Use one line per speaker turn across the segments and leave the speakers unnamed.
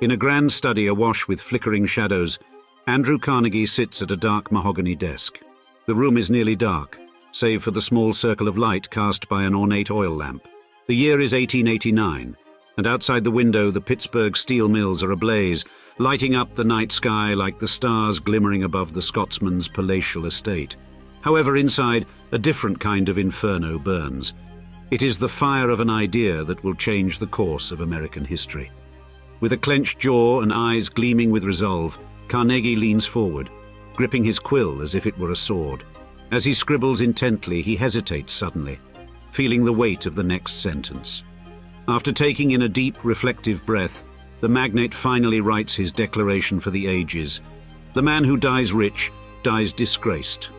In a grand study awash with flickering shadows, Andrew Carnegie sits at a dark mahogany desk. The room is nearly dark, save for the small circle of light cast by an ornate oil lamp. The year is 1889, and outside the window the Pittsburgh steel mills are ablaze, lighting up the night sky like the stars glimmering above the Scotsman's palatial estate. However, inside, a different kind of inferno burns. It is the fire of an idea that will change the course of American history. With a clenched jaw and eyes gleaming with resolve, Carnegie leans forward, gripping his quill as if it were a sword. As he scribbles intently, he hesitates suddenly, feeling the weight of the next sentence. After taking in a deep, reflective breath, the magnate finally writes his declaration for the ages. The man who dies rich dies disgraced.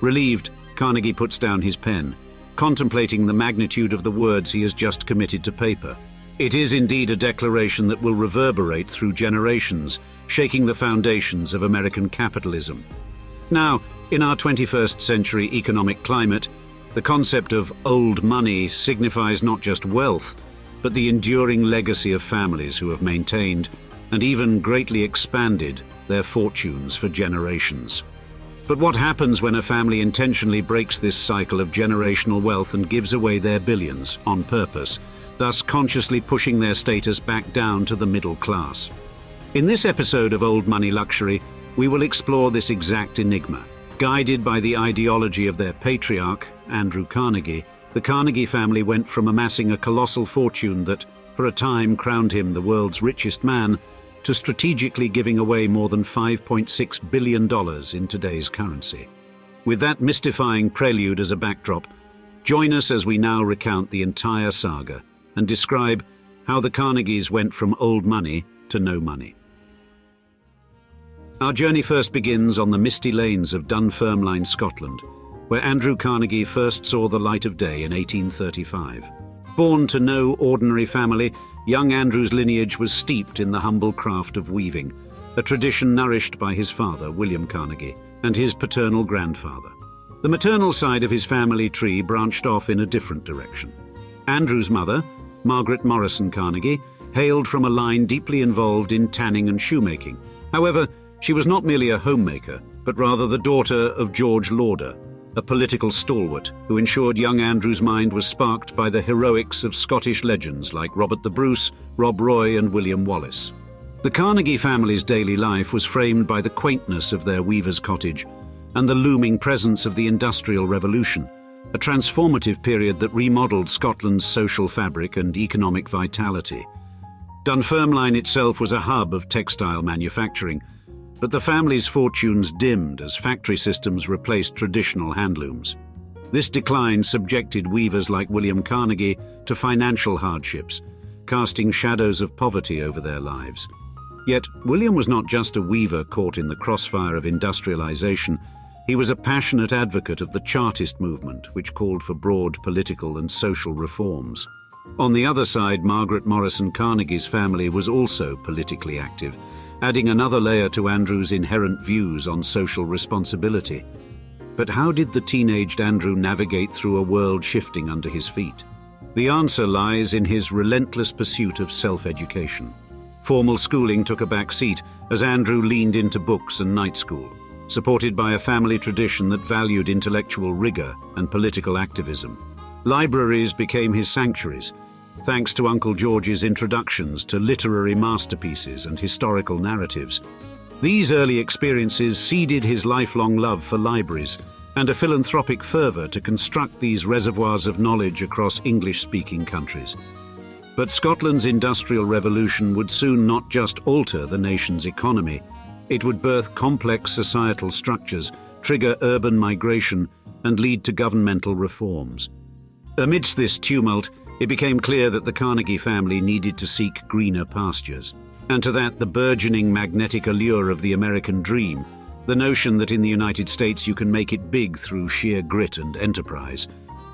Relieved, Carnegie puts down his pen, contemplating the magnitude of the words he has just committed to paper. It is indeed a declaration that will reverberate through generations, shaking the foundations of American capitalism. Now, in our 21st century economic climate, the concept of old money signifies not just wealth, but the enduring legacy of families who have maintained and even greatly expanded their fortunes for generations. But what happens when a family intentionally breaks this cycle of generational wealth and gives away their billions on purpose, thus consciously pushing their status back down to the middle class? In this episode of Old Money Luxury, we will explore this exact enigma. Guided by the ideology of their patriarch, Andrew Carnegie, the Carnegie family went from amassing a colossal fortune that, for a time, crowned him the world's richest man, to strategically giving away more than $5.6 billion in today's currency. With that mystifying prelude as a backdrop, join us as we now recount the entire saga and describe how the Carnegies went from old money to no money. Our journey first begins on the misty lanes of Dunfermline, Scotland, where Andrew Carnegie first saw the light of day in 1835. Born to no ordinary family, young Andrew's lineage was steeped in the humble craft of weaving, a tradition nourished by his father, William Carnegie, and his paternal grandfather. The maternal side of his family tree branched off in a different direction. Andrew's mother, Margaret Morrison Carnegie, hailed from a line deeply involved in tanning and shoemaking. However, she was not merely a homemaker, but rather the daughter of George Lauder, a political stalwart who ensured young Andrew's mind was sparked by the heroics of Scottish legends like Robert the Bruce, Rob Roy, and William Wallace. The Carnegie family's daily life was framed by the quaintness of their weaver's cottage and the looming presence of the Industrial Revolution, a transformative period that remodeled Scotland's social fabric and economic vitality. Dunfermline itself was a hub of textile manufacturing, but the family's fortunes dimmed as factory systems replaced traditional handlooms. This decline subjected weavers like William Carnegie to financial hardships, casting shadows of poverty over their lives. Yet, William was not just a weaver caught in the crossfire of industrialization. He was a passionate advocate of the Chartist movement, which called for broad political and social reforms. On the other side, Margaret Morrison Carnegie's family was also politically active, adding another layer to Andrew's inherent views on social responsibility. But how did the teenaged Andrew navigate through a world shifting under his feet? The answer lies in his relentless pursuit of self-education. Formal schooling took a back seat as Andrew leaned into books and night school, supported by a family tradition that valued intellectual rigor and political activism. Libraries became his sanctuaries, thanks to Uncle George's introductions to literary masterpieces and historical narratives. These early experiences seeded his lifelong love for libraries and a philanthropic fervor to construct these reservoirs of knowledge across English-speaking countries. But Scotland's Industrial Revolution would soon not just alter the nation's economy, it would birth complex societal structures, trigger urban migration, and lead to governmental reforms. Amidst this tumult, it became clear that the Carnegie family needed to seek greener pastures. And to that, the burgeoning magnetic allure of the American dream, the notion that in the United States you can make it big through sheer grit and enterprise.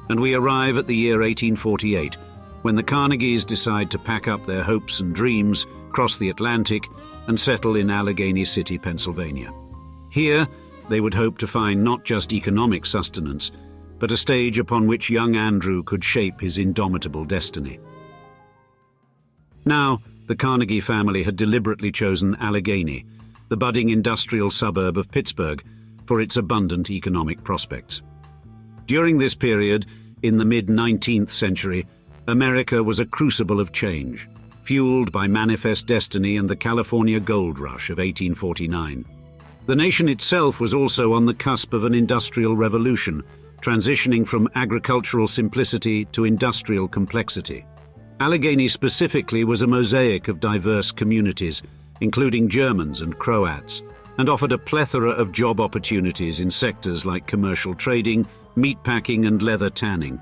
And we arrive at the year 1848, when the Carnegies decide to pack up their hopes and dreams, cross the Atlantic, and settle in Allegheny City, Pennsylvania. Here, they would hope to find not just economic sustenance, but a stage upon which young Andrew could shape his indomitable destiny. Now, the Carnegie family had deliberately chosen Allegheny, the budding industrial suburb of Pittsburgh, for its abundant economic prospects. During this period, in the mid-19th century, America was a crucible of change, fueled by manifest destiny and the California gold rush of 1849. The nation itself was also on the cusp of an industrial revolution, transitioning from agricultural simplicity to industrial complexity. Allegheny specifically was a mosaic of diverse communities, including Germans and Croats, and offered a plethora of job opportunities in sectors like commercial trading, meatpacking, and leather tanning.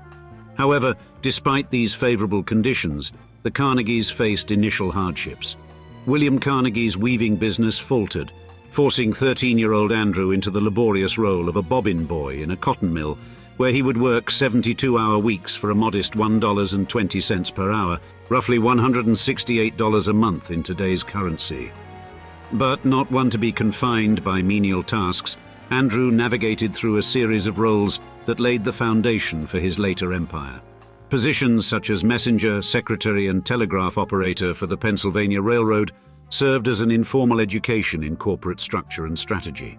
However, despite these favorable conditions, the Carnegies faced initial hardships. William Carnegie's weaving business faltered, forcing 13-year-old Andrew into the laborious role of a bobbin boy in a cotton mill, where he would work 72-hour weeks for a modest $1.20 per hour, roughly $168 a month in today's currency. But not one to be confined by menial tasks, Andrew navigated through a series of roles that laid the foundation for his later empire. Positions such as messenger, secretary, and telegraph operator for the Pennsylvania Railroad served as an informal education in corporate structure and strategy.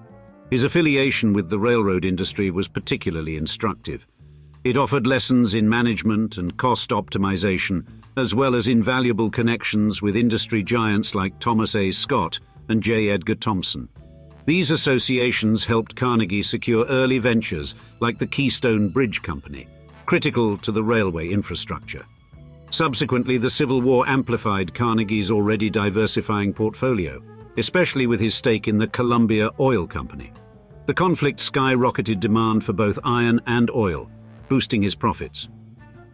His affiliation with the railroad industry was particularly instructive. It offered lessons in management and cost optimization, as well as invaluable connections with industry giants like Thomas A. Scott and J. Edgar Thompson. These associations helped Carnegie secure early ventures like the Keystone Bridge Company, critical to the railway infrastructure. Subsequently, the Civil War amplified Carnegie's already diversifying portfolio, especially with his stake in the Columbia Oil Company. The conflict skyrocketed demand for both iron and oil, boosting his profits.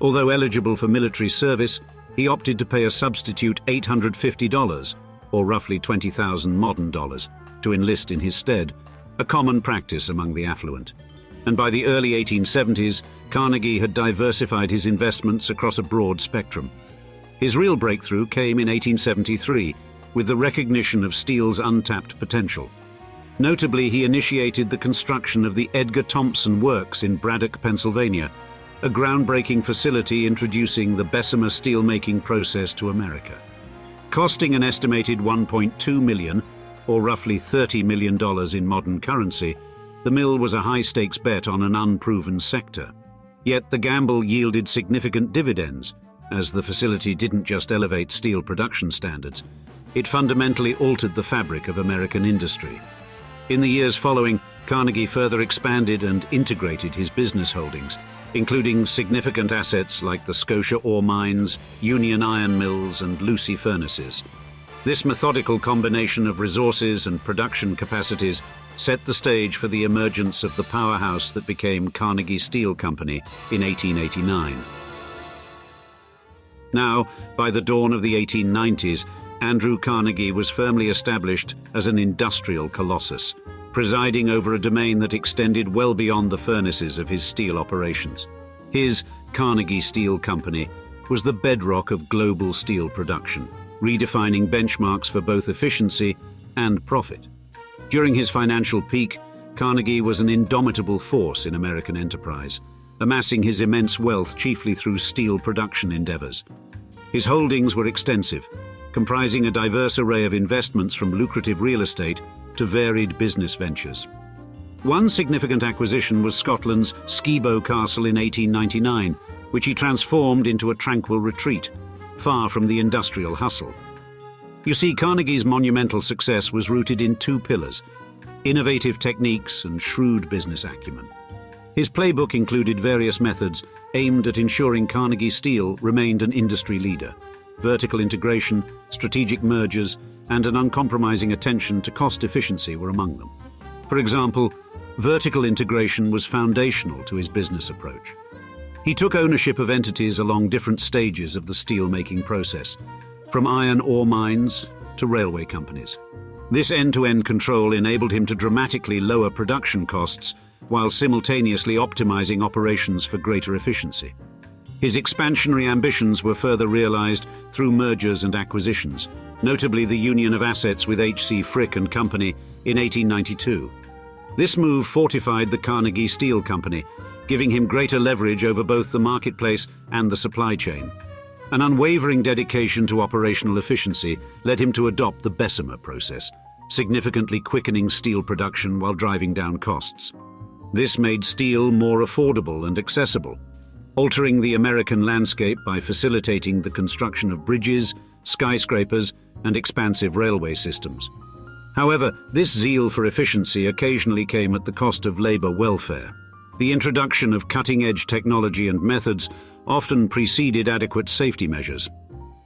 Although eligible for military service, he opted to pay a substitute $850, or roughly 20,000 modern dollars, to enlist in his stead, a common practice among the affluent. And by the early 1870s, Carnegie had diversified his investments across a broad spectrum. His real breakthrough came in 1873, with the recognition of steel's untapped potential. Notably, he initiated the construction of the Edgar Thompson Works in Braddock, Pennsylvania, a groundbreaking facility introducing the Bessemer steelmaking process to America. Costing an estimated $1.2 million, or roughly $30 million in modern currency, the mill was a high-stakes bet on an unproven sector. Yet the gamble yielded significant dividends, as the facility didn't just elevate steel production standards, it fundamentally altered the fabric of American industry. In the years following, Carnegie further expanded and integrated his business holdings, including significant assets like the Scotia ore mines, Union iron mills, and Lucy furnaces. This methodical combination of resources and production capacities set the stage for the emergence of the powerhouse that became Carnegie Steel Company in 1889. Now, by the dawn of the 1890s, Andrew Carnegie was firmly established as an industrial colossus, presiding over a domain that extended well beyond the furnaces of his steel operations. His Carnegie Steel Company was the bedrock of global steel production, redefining benchmarks for both efficiency and profit. During his financial peak, Carnegie was an indomitable force in American enterprise, amassing his immense wealth chiefly through steel production endeavors. His holdings were extensive, comprising a diverse array of investments from lucrative real estate to varied business ventures. One significant acquisition was Scotland's Skibo Castle in 1899, which he transformed into a tranquil retreat, far from the industrial hustle. You see, Carnegie's monumental success was rooted in two pillars: innovative techniques and shrewd business acumen. His playbook included various methods aimed at ensuring Carnegie Steel remained an industry leader. Vertical integration, strategic mergers, and an uncompromising attention to cost efficiency were among them. For example, vertical integration was foundational to his business approach. He took ownership of entities along different stages of the steel-making process, from iron ore mines to railway companies. This end-to-end control enabled him to dramatically lower production costs while simultaneously optimizing operations for greater efficiency. His expansionary ambitions were further realized through mergers and acquisitions, notably the union of assets with H.C. Frick and Company in 1892. This move fortified the Carnegie Steel Company, giving him greater leverage over both the marketplace and the supply chain. An unwavering dedication to operational efficiency led him to adopt the Bessemer process, significantly quickening steel production while driving down costs. This made steel more affordable and accessible, altering the American landscape by facilitating the construction of bridges, skyscrapers, and expansive railway systems. However, this zeal for efficiency occasionally came at the cost of labor welfare. The introduction of cutting-edge technology and methods often preceded adequate safety measures.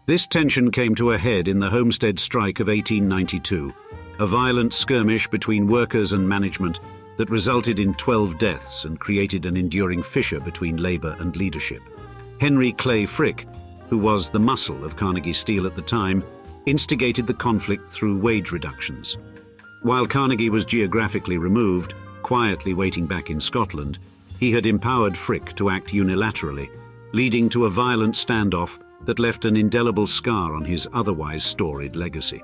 This tension came to a head in the Homestead Strike of 1892, a violent skirmish between workers and management that resulted in 12 deaths and created an enduring fissure between labor and leadership. Henry Clay Frick, who was the muscle of Carnegie Steel at the time, instigated the conflict through wage reductions. While Carnegie was geographically removed, quietly waiting back in Scotland, he had empowered Frick to act unilaterally, leading to a violent standoff that left an indelible scar on his otherwise storied legacy.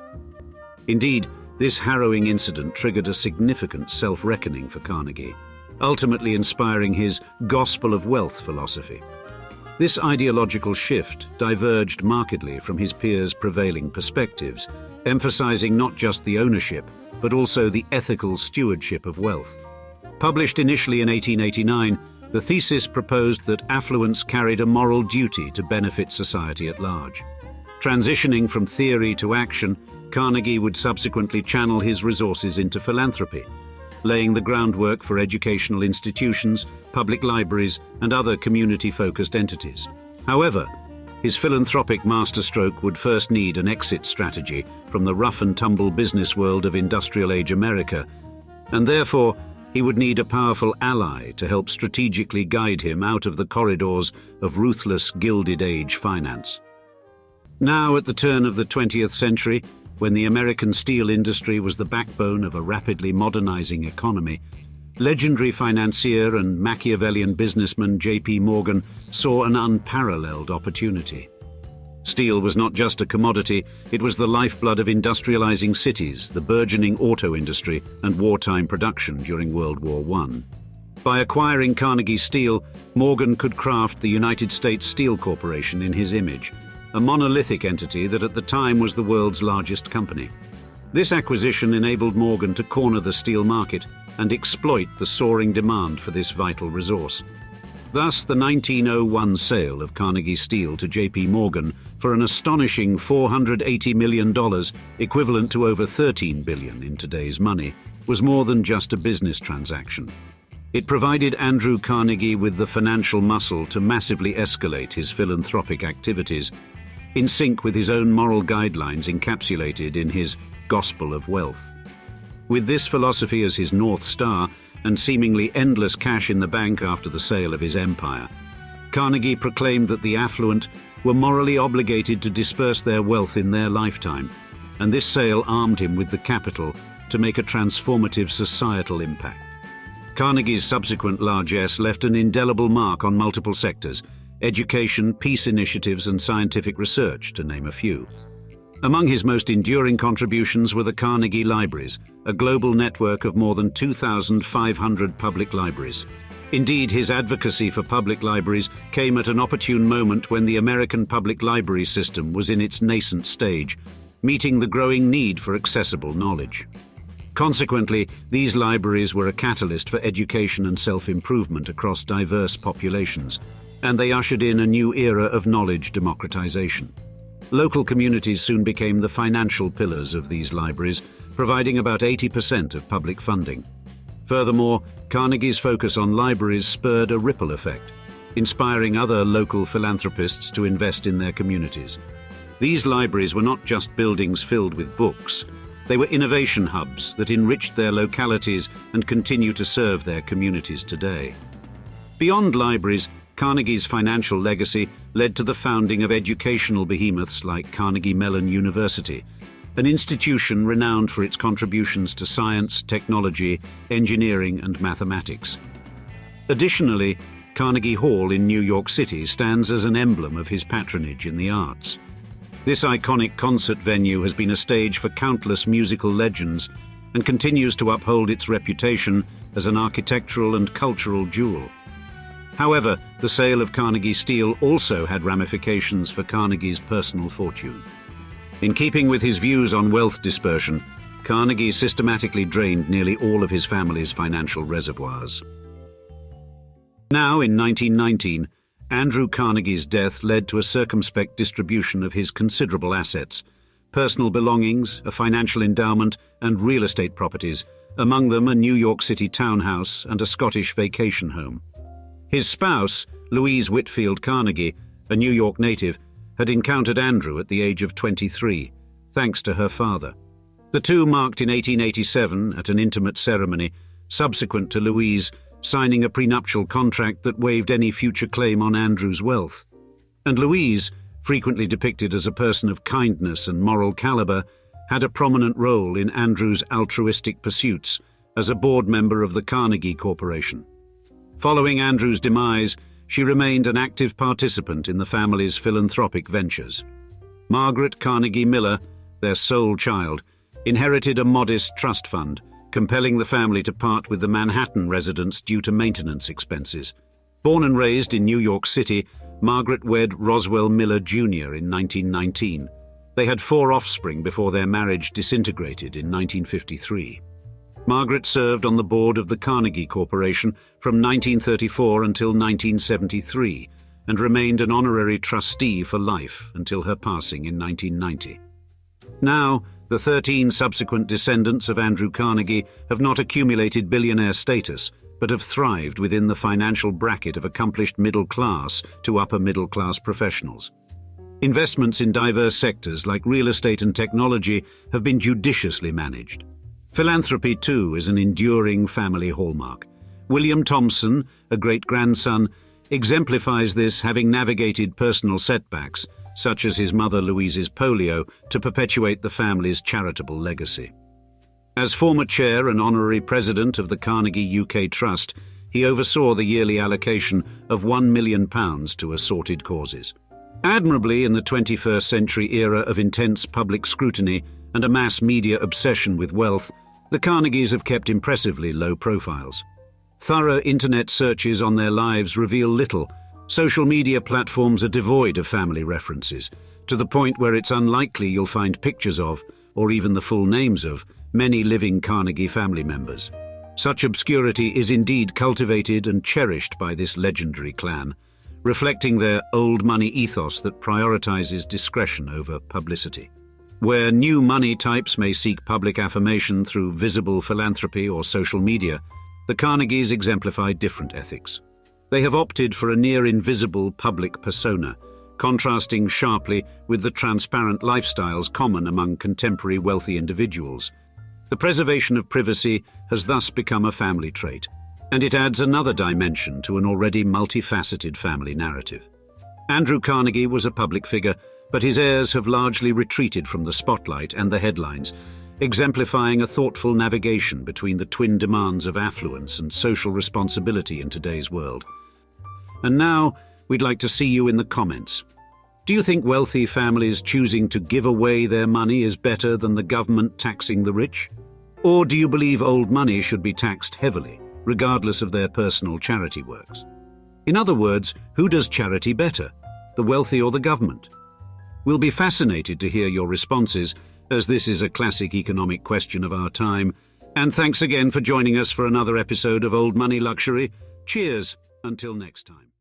Indeed, this harrowing incident triggered a significant self-reckoning for Carnegie, ultimately inspiring his gospel of wealth philosophy. This ideological shift diverged markedly from his peers' prevailing perspectives, emphasizing not just the ownership, but also the ethical stewardship of wealth. Published initially in 1889, the thesis proposed that affluence carried a moral duty to benefit society at large. Transitioning from theory to action, Carnegie would subsequently channel his resources into philanthropy, laying the groundwork for educational institutions, public libraries, and other community-focused entities. However, his philanthropic masterstroke would first need an exit strategy from the rough-and-tumble business world of industrial-age America, and therefore he would need a powerful ally to help strategically guide him out of the corridors of ruthless Gilded Age finance. Now, at the turn of the 20th century, when the American steel industry was the backbone of a rapidly modernizing economy, legendary financier and Machiavellian businessman J.P. Morgan saw an unparalleled opportunity. Steel was not just a commodity, it was the lifeblood of industrializing cities, the burgeoning auto industry, and wartime production during World War I. By acquiring Carnegie Steel, Morgan could craft the United States Steel Corporation in his image, a monolithic entity that at the time was the world's largest company. This acquisition enabled Morgan to corner the steel market and exploit the soaring demand for this vital resource. Thus, the 1901 sale of Carnegie Steel to J.P. Morgan for an astonishing $480 million, equivalent to over $13 billion in today's money, was more than just a business transaction. It provided Andrew Carnegie with the financial muscle to massively escalate his philanthropic activities, in sync with his own moral guidelines encapsulated in his Gospel of Wealth. With this philosophy as his North Star and seemingly endless cash in the bank after the sale of his empire, Carnegie proclaimed that the affluent were morally obligated to disperse their wealth in their lifetime, and this sale armed him with the capital to make a transformative societal impact. Carnegie's subsequent largesse left an indelible mark on multiple sectors: education, peace initiatives, and scientific research, to name a few. Among his most enduring contributions were the Carnegie Libraries, a global network of more than 2,500 public libraries. Indeed, his advocacy for public libraries came at an opportune moment when the American public library system was in its nascent stage, meeting the growing need for accessible knowledge. Consequently, these libraries were a catalyst for education and self-improvement across diverse populations, and they ushered in a new era of knowledge democratization. Local communities soon became the financial pillars of these libraries, providing about 80% of public funding. Furthermore, Carnegie's focus on libraries spurred a ripple effect, inspiring other local philanthropists to invest in their communities. These libraries were not just buildings filled with books. They were innovation hubs that enriched their localities and continue to serve their communities today. Beyond libraries, Carnegie's financial legacy led to the founding of educational behemoths like Carnegie Mellon University, an institution renowned for its contributions to science, technology, engineering, and mathematics. Additionally, Carnegie Hall in New York City stands as an emblem of his patronage in the arts. This iconic concert venue has been a stage for countless musical legends and continues to uphold its reputation as an architectural and cultural jewel. However, the sale of Carnegie Steel also had ramifications for Carnegie's personal fortune. In keeping with his views on wealth dispersion, Carnegie systematically drained nearly all of his family's financial reservoirs. Now, in 1919, Andrew Carnegie's death led to a circumspect distribution of his considerable assets, personal belongings, a financial endowment, and real estate properties, among them a New York City townhouse and a Scottish vacation home. His spouse, Louise Whitfield Carnegie, a New York native, had encountered Andrew at the age of 23, thanks to her father. The two marked in 1887 at an intimate ceremony, subsequent to Louise signing a prenuptial contract that waived any future claim on Andrew's wealth. And Louise, frequently depicted as a person of kindness and moral caliber, had a prominent role in Andrew's altruistic pursuits as a board member of the Carnegie Corporation. Following Andrew's demise, she remained an active participant in the family's philanthropic ventures. Margaret Carnegie Miller, their sole child, inherited a modest trust fund, compelling the family to part with the Manhattan residence due to maintenance expenses. Born and raised in New York City, Margaret wed Roswell Miller Jr. in 1919. They had 4 offspring before their marriage disintegrated in 1953. Margaret served on the board of the Carnegie Corporation from 1934 until 1973 and remained an honorary trustee for life until her passing in 1990. Now, the 13 subsequent descendants of Andrew Carnegie have not accumulated billionaire status, but have thrived within the financial bracket of accomplished middle-class to upper-middle-class professionals. Investments in diverse sectors like real estate and technology have been judiciously managed. Philanthropy, too, is an enduring family hallmark. William Thompson, a great-grandson, exemplifies this, having navigated personal setbacks, such as his mother Louise's polio, to perpetuate the family's charitable legacy. As former chair and honorary president of the Carnegie UK Trust, he oversaw the yearly allocation of £1 million to assorted causes. Admirably, in the 21st century era of intense public scrutiny and a mass media obsession with wealth, the Carnegies have kept impressively low profiles. Thorough internet searches on their lives reveal little. Social media platforms are devoid of family references, to the point where it's unlikely you'll find pictures of, or even the full names of, many living Carnegie family members. Such obscurity is indeed cultivated and cherished by this legendary clan, reflecting their old money ethos that prioritizes discretion over publicity. Where new money types may seek public affirmation through visible philanthropy or social media, the Carnegies exemplify different ethics. They have opted for a near-invisible public persona, contrasting sharply with the transparent lifestyles common among contemporary wealthy individuals. The preservation of privacy has thus become a family trait, and it adds another dimension to an already multifaceted family narrative. Andrew Carnegie was a public figure, but his heirs have largely retreated from the spotlight and the headlines, exemplifying a thoughtful navigation between the twin demands of affluence and social responsibility in today's world. And now, we'd like to see you in the comments. Do you think wealthy families choosing to give away their money is better than the government taxing the rich? Or do you believe old money should be taxed heavily, regardless of their personal charity works? In other words, who does charity better, the wealthy or the government? We'll be fascinated to hear your responses, as this is a classic economic question of our time. And thanks again for joining us for another episode of Old Money Luxury. Cheers, until next time.